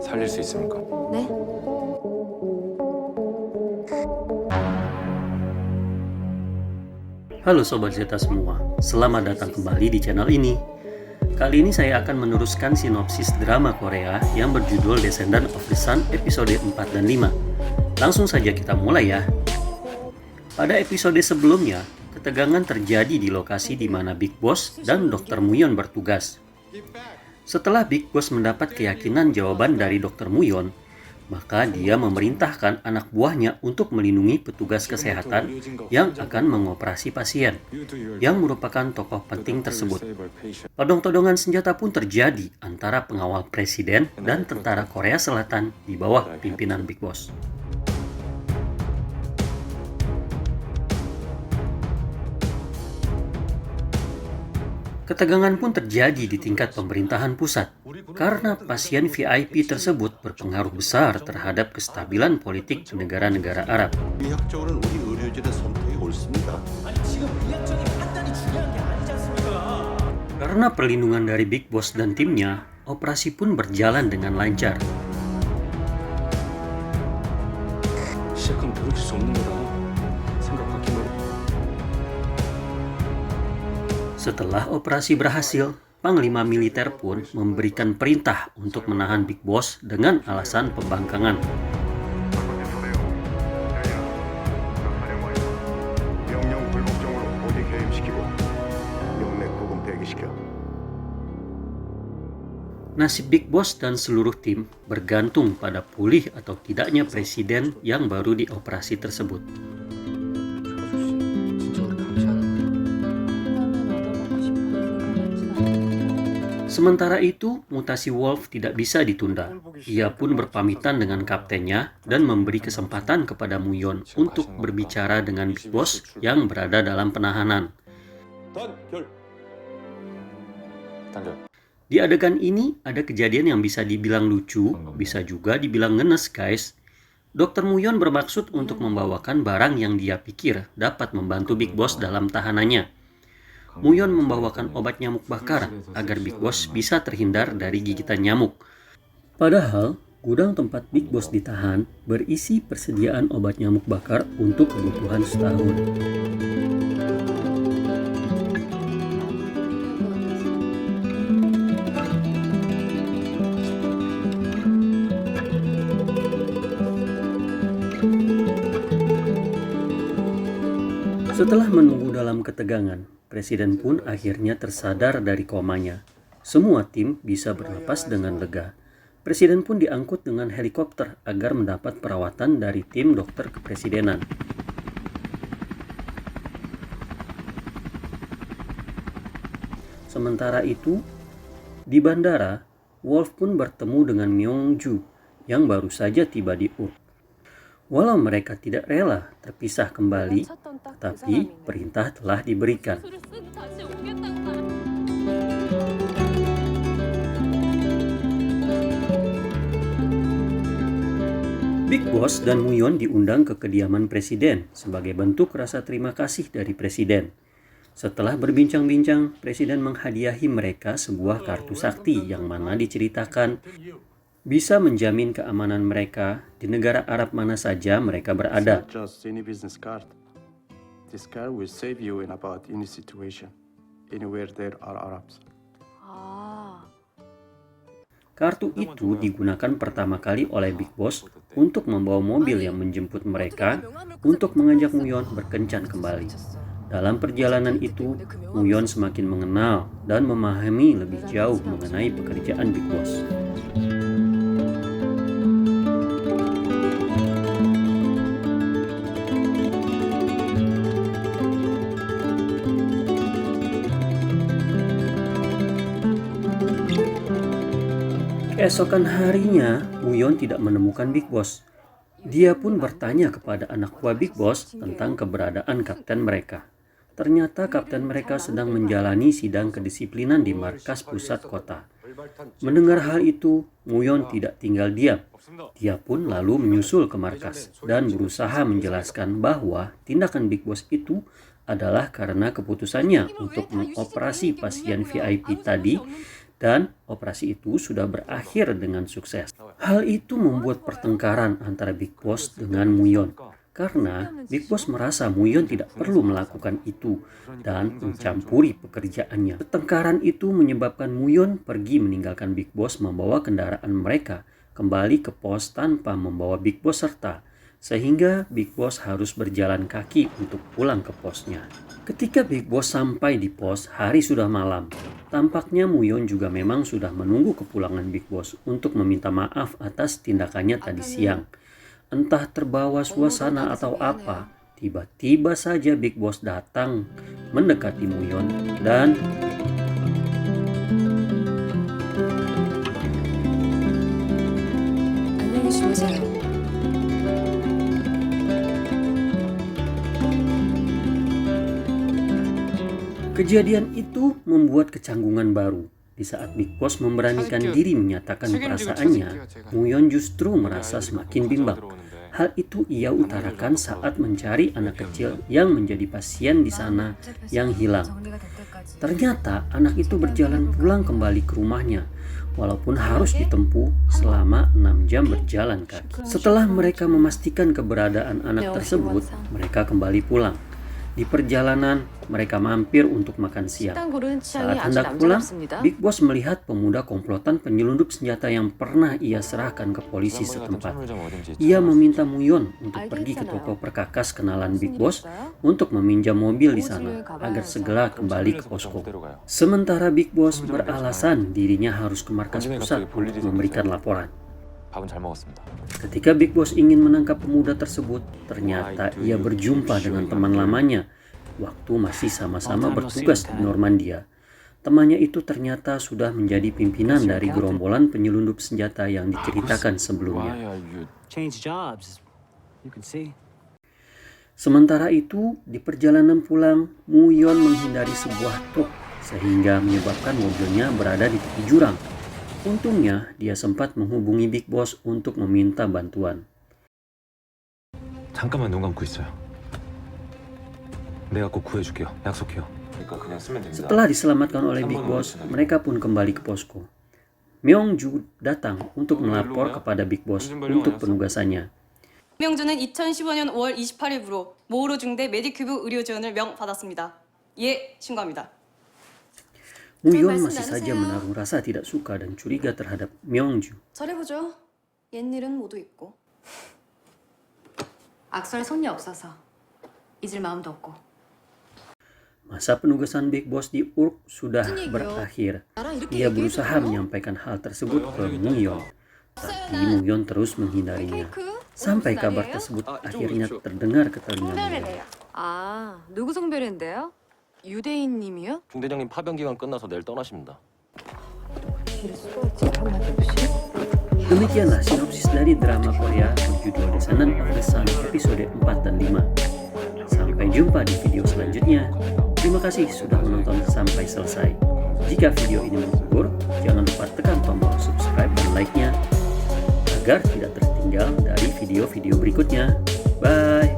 살릴 수 있습니까? 네? Halo Sobat Zeta semua, selamat datang kembali di channel ini. Kali ini saya akan meneruskan sinopsis drama Korea yang berjudul Descendant of the Sun episode 4 dan 5. Langsung saja kita mulai ya. Pada episode sebelumnya, ketegangan terjadi di lokasi di mana Big Boss dan Dr. Muyon bertugas. Setelah Big Boss mendapat keyakinan jawaban dari Dr. Muyon, maka dia memerintahkan anak buahnya untuk melindungi petugas kesehatan yang akan mengoperasi pasien, yang merupakan tokoh penting tersebut. Todong-todongan senjata pun terjadi antara pengawal presiden dan tentara Korea Selatan di bawah pimpinan Big Boss. Ketegangan pun terjadi di tingkat pemerintahan pusat karena pasien VIP tersebut berpengaruh besar terhadap kestabilan politik di negara-negara Arab. 의학적으로는 우리 의료진의 선택이 옳습니다. Karena perlindungan dari Big Boss dan timnya, operasi pun berjalan dengan lancar. 시작하면 돌이킬 수 없는 거다. 생각 바뀐 거. Setelah operasi berhasil, Panglima militer pun memberikan perintah untuk menahan Big Boss dengan alasan pembangkangan. 명령 불복종으로 모두 해임시키고 영내 구금 대기시켜. Nasib Big Boss dan seluruh tim bergantung pada pulih atau tidaknya presiden yang baru dioperasi tersebut. Sementara itu, mutasi Wolf tidak bisa ditunda. Ia pun berpamitan dengan kaptennya dan memberi kesempatan kepada Muyon untuk berbicara dengan Big Boss yang berada dalam penahanan. Di adegan ini, ada kejadian yang bisa dibilang lucu, bisa juga dibilang ngenes guys. Dr. Muyon bermaksud untuk membawakan barang yang dia pikir dapat membantu Big Boss dalam tahanannya. Muyon membawakan obat nyamuk bakar agar Big Boss bisa terhindar dari gigitan nyamuk. Padahal, gudang tempat Big Boss ditahan berisi persediaan obat nyamuk bakar untuk kebutuhan setahun. Setelah menunggu dalam ketegangan, Presiden pun akhirnya tersadar dari komanya. Semua tim bisa bernapas dengan lega. Presiden pun diangkut dengan helikopter agar mendapat perawatan dari tim dokter kepresidenan. Sementara itu, di bandara, Wolf pun bertemu dengan Myung-ju yang baru saja tiba di Urk. Walau mereka tidak rela terpisah kembali, tapi perintah telah diberikan. Big Boss dan Muyon diundang ke kediaman presiden sebagai bentuk rasa terima kasih dari presiden. Setelah berbincang-bincang, presiden menghadiahi mereka sebuah kartu sakti yang mana diceritakan bisa menjamin keamanan mereka di negara Arab mana saja mereka berada. Just any business card. This card will save you in about any situation, anywhere there are Arabs. Kartu itu digunakan pertama kali oleh Big Boss untuk membawa mobil yang menjemput mereka untuk mengajak Muyon berkencan kembali. Dalam perjalanan itu, Muyon semakin mengenal dan memahami lebih jauh mengenai pekerjaan Big Boss. Keesokan harinya, Muyon tidak menemukan Big Boss. Dia pun bertanya kepada anak buah Big Boss tentang keberadaan kapten mereka. Ternyata kapten mereka sedang menjalani sidang kedisiplinan di markas pusat kota. Mendengar hal itu, Muyon tidak tinggal diam. Dia pun lalu menyusul ke markas dan berusaha menjelaskan bahwa tindakan Big Boss itu adalah karena keputusannya untuk mengoperasi pasien VIP tadi dan operasi itu sudah berakhir dengan sukses. Hal itu membuat pertengkaran antara Big Boss dengan Muyon. Karena Big Boss merasa Muyon tidak perlu melakukan itu dan mencampuri pekerjaannya. Pertengkaran itu menyebabkan Muyon pergi meninggalkan Big Boss membawa kendaraan mereka kembali ke pos tanpa membawa Big Boss serta, sehingga Big Boss harus berjalan kaki untuk pulang ke posnya. Ketika Big Boss sampai di pos, hari sudah malam. Tampaknya Muyon juga memang sudah menunggu kepulangan Big Boss untuk meminta maaf atas tindakannya tadi siang. Entah terbawa suasana atau apa, tiba-tiba saja Big Boss datang mendekati Muyon dan 안녕히 주무세요. kejadian itu membuat kecanggungan baru. Di saat Big Boss memberanikan diri menyatakan perasaannya, Muyon justru merasa semakin bimbang. Hal itu ia utarakan saat mencari anak kecil yang menjadi pasien di sana yang hilang. Ternyata anak itu berjalan pulang kembali ke rumahnya, walaupun harus ditempuh selama 6 jam berjalan kaki. Setelah mereka memastikan keberadaan anak tersebut, mereka kembali pulang. Di perjalanan, mereka mampir untuk makan siang. Saat hendak pulang, Big Boss melihat pemuda komplotan penyelundup senjata yang pernah ia serahkan ke polisi setempat. Ia meminta Muyon untuk pergi ke toko perkakas kenalan Big Boss untuk meminjam mobil di sana agar segera kembali ke posko. Sementara Big Boss beralasan dirinya harus ke markas pusat untuk memberikan laporan. 밥은 잘 먹었습니다. Ketika Big Boss ingin menangkap pemuda tersebut, ternyata ia berjumpa dengan teman lamanya waktu masih sama-sama bertugas di Normandia. Temannya itu ternyata sudah menjadi pimpinan dari gerombolan penyelundup senjata yang diceritakan sebelumnya. Change jobs. You can see. Sementara itu, di perjalanan pulang, Muyon menghindari sebuah truk sehingga menyebabkan mobilnya berada di tepi jurang. Untungnya, dia sempat menghubungi Big Boss untuk meminta bantuan. 잠깐만 눈 감고 있어요. 내가 꼭 구해줄게요. 약속해요. 그러니까 그냥 쓰면 됩니다. Setelah diselamatkan oleh Big Boss, mereka pun kembali ke posko. Myongju datang untuk melapor kepada Big Boss untuk penugasannya. 명주는 2015년 5월 28일부로 모우로 중대 메디큐브 의료 지원을 명받았습니다. 예, 신고합니다. Muyon masih saja menaruh rasa tidak suka dan curiga terhadap Myongju. 잘해보죠. 옛일은 모두 잊고. 악설 손이 없어서 잊을 마음도 없고. Masa penugasan Big Boss di Urk sudah berakhir. Ia berusaha menyampaikan hal tersebut ke Muyon, tapi Muyon terus menghindarinya. Sampai kabar tersebut akhirnya terdengar ke telinga Muyon. 아, 누구 성별인데요? 유대인님이요? 중대장님 파병 기간 끝나서 내일 떠나십니다. Demikianlah sinopsis dari drama Korea berjudul Descendant of the Sun episode 4 dan 5. Sampai jumpa di video selanjutnya. Terima kasih sudah menonton sampai selesai. Jika video ini menghibur, jangan lupa tekan tombol subscribe dan like-nya agar tidak tertinggal dari video-video berikutnya. Bye!